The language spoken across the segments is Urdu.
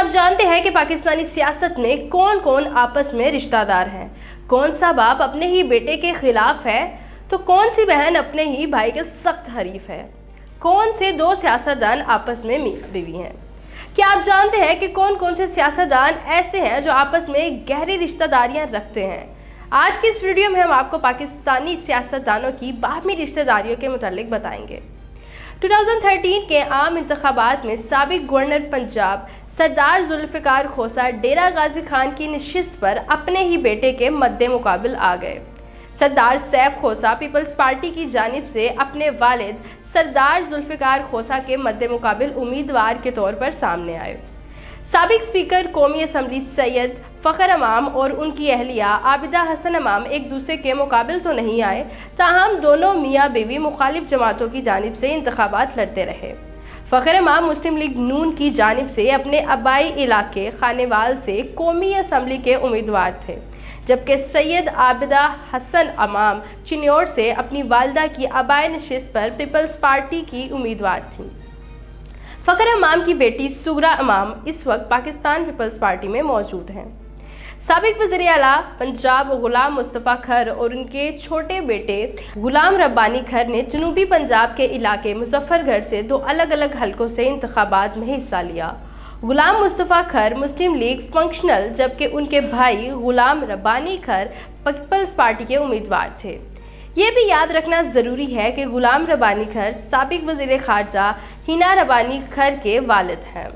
کیا آپ جانتے ہیں کہ پاکستانی سیاست میں کون کون آپس میں رشتہ دار ہیں؟ کون سا باپ اپنے ہی بیٹے کے خلاف ہے تو کون سی بہن اپنے ہی بھائی کے سخت حریف ہے؟ کون سے دو سیاستدان آپس میں میاں بیوی ہیں؟ کیا آپ جانتے ہیں کہ کون کون سے سیاستدان ایسے ہیں جو آپس میں گہری رشتہ داریاں رکھتے ہیں؟ آج کی اس ویڈیو میں ہم آپ کو پاکستانی سیاستدانوں کی باہمی رشتہ داریوں کے متعلق بتائیں گے۔ 2013 کے عام انتخابات میں سابق گورنر پنجاب سردار ذوالفقار کھوسہ ڈیرہ غازی خان کی نشست پر اپنے ہی بیٹے کے مد مقابل آ گئے۔ سردار سیف کھوسہ پیپلز پارٹی کی جانب سے اپنے والد سردار ذوالفقار کھوسہ کے مد مقابل امیدوار کے طور پر سامنے آئے۔ سابق اسپیکر قومی اسمبلی سید فخر امام اور ان کی اہلیہ عابدہ حسن امام ایک دوسرے کے مقابل تو نہیں آئے، تاہم دونوں میاں بیوی مخالف جماعتوں کی جانب سے انتخابات لڑتے رہے۔ فخر امام مسلم لیگ نون کی جانب سے اپنے آبائی علاقے خانیوال سے قومی اسمبلی کے امیدوار تھے، جبکہ سید عابدہ حسن امام چنیور سے اپنی والدہ کی آبائی نشست پر پیپلز پارٹی کی امیدوار تھیں۔ فخر امام کی بیٹی سغرا امام اس وقت پاکستان پیپلز پارٹی میں موجود ہیں۔ سابق وزیر اعلیٰ پنجاب غلام مصطفیٰ کھر اور ان کے چھوٹے بیٹے غلام ربانی کھر نے جنوبی پنجاب کے علاقے مظفر گڑھ سے دو الگ الگ حلقوں سے انتخابات میں حصہ لیا۔ غلام مصطفیٰ کھر مسلم لیگ فنکشنل جبکہ ان کے بھائی غلام ربانی کھر پیپلز پارٹی کے امیدوار تھے۔ یہ بھی یاد رکھنا ضروری ہے کہ غلام ربانی کھر سابق وزیر خارجہ ہینا ربانی کھر کے والد ہیں۔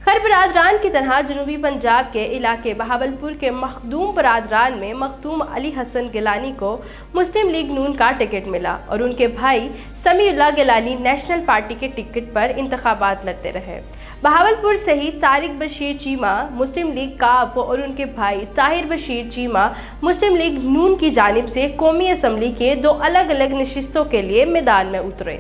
کھر برادران کی طرح جنوبی پنجاب کے علاقے بہاولپور کے مخدوم برادران میں مخدوم علی حسن گیلانی کو مسلم لیگ نون کا ٹکٹ ملا اور ان کے بھائی سمیع اللہ گیلانی نیشنل پارٹی کے ٹکٹ پر انتخابات لڑتے رہے۔ بہاولپور سے ہی طارق بشیر چیمہ مسلم لیگ کاف اور ان کے بھائی طاہر بشیر چیمہ مسلم لیگ نون کی جانب سے قومی اسمبلی کے دو الگ الگ نشستوں کے لیے میدان میں اترے۔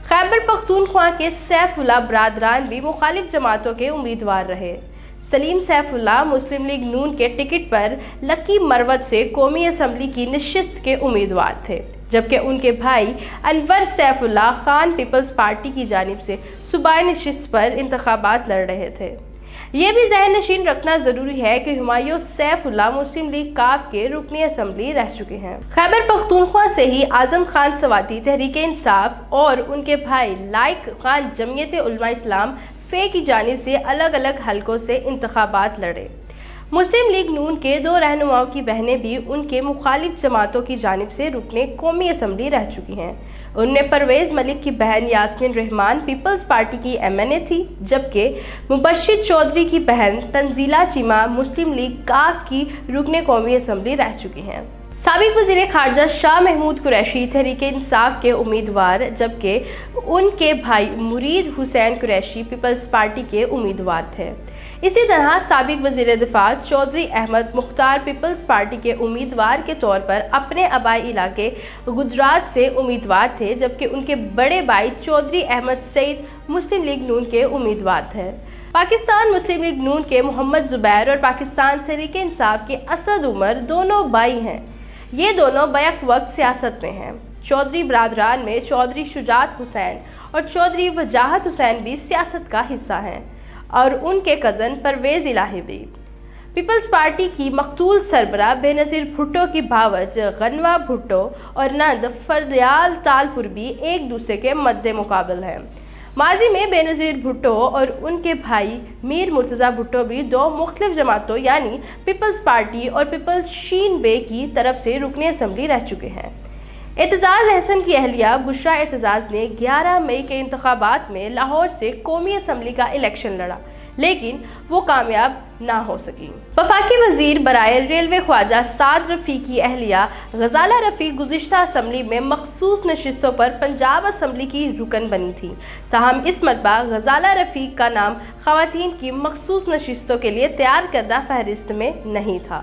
خیبر پختونخوا کے سیف اللہ برادران بھی مخالف جماعتوں کے امیدوار رہے۔ سلیم سیف اللہ مسلم لیگ نون کے ٹکٹ پر لکی مروت سے قومی اسمبلی کی نشست کے امیدوار تھے، جبکہ ان کے بھائی انور سیف اللہ خان پیپلز پارٹی کی جانب سے صوبائی نشست پر انتخابات لڑ رہے تھے۔ یہ بھی ذہن نشین رکھنا ضروری ہے کہ ہمایوں سیف اللہ مسلم لیگ کاف کے رکن اسمبلی رہ چکے ہیں۔ خیبر پختونخوا سے ہی اعظم خان سواتی تحریک انصاف اور ان کے بھائی لائق خان جمعیت علماء اسلام فے کی جانب سے الگ الگ حلقوں سے انتخابات لڑے۔ مسلم لیگ نون کے دو رہنماؤں کی بہنیں بھی ان کے مخالف جماعتوں کی جانب سے رکن قومی اسمبلی رہ چکی ہیں۔ ان میں پرویز ملک کی بہن یاسمین رحمان پیپلز پارٹی کی MNA تھی، جبکہ مبشر چودھری کی بہن تنزیلہ چیمہ مسلم لیگ کاف کی رکن قومی اسمبلی رہ چکی ہیں۔ سابق وزیر خارجہ شاہ محمود قریشی تحریک انصاف کے امیدوار، جبکہ ان کے بھائی مرید حسین قریشی پیپلز پارٹی کے امیدوار تھے۔ اسی طرح سابق وزیر دفاع چودھری احمد مختار پیپلز پارٹی کے امیدوار کے طور پر اپنے آبائی علاقے گجرات سے امیدوار تھے، جبکہ ان کے بڑے بھائی چودھری احمد سعید مسلم لیگ نون کے امیدوار تھے۔ پاکستان مسلم لیگ نون کے محمد زبیر اور پاکستان تحریک انصاف کے اسد عمر دونوں بھائی ہیں۔ یہ دونوں بیک وقت سیاست میں ہیں۔ چودھری برادران میں چودھری شجاعت حسین اور چودھری وجاہت حسین بھی سیاست کا حصہ ہیں، اور ان کے کزن پرویز الہی بھی۔ پیپلز پارٹی کی مقتول سربراہ بے نظیر بھٹو کی بھاوج غنوہ بھٹو اور نند فردیال تالپور بھی ایک دوسرے کے مد مقابل ہیں۔ ماضی میں بے نظیر بھٹو اور ان کے بھائی میر مرتضیٰ بھٹو بھی دو مختلف جماعتوں یعنی پیپلز پارٹی اور پیپلز شین بے کی طرف سے رکن اسمبلی رہ چکے ہیں۔ اعتزاز احسن کی اہلیہ بشرا اعتزاز نے 11 مئی کے انتخابات میں لاہور سے قومی اسمبلی کا الیکشن لڑا، لیکن وہ کامیاب نہ ہو سکی۔ وفاقی وزیر برائے ریلوے خواجہ سعد رفیق کی اہلیہ غزالہ رفیق گزشتہ اسمبلی میں مخصوص نشستوں پر پنجاب اسمبلی کی رکن بنی تھی، تاہم اس مرتبہ غزالہ رفیق کا نام خواتین کی مخصوص نشستوں کے لیے تیار کردہ فہرست میں نہیں تھا۔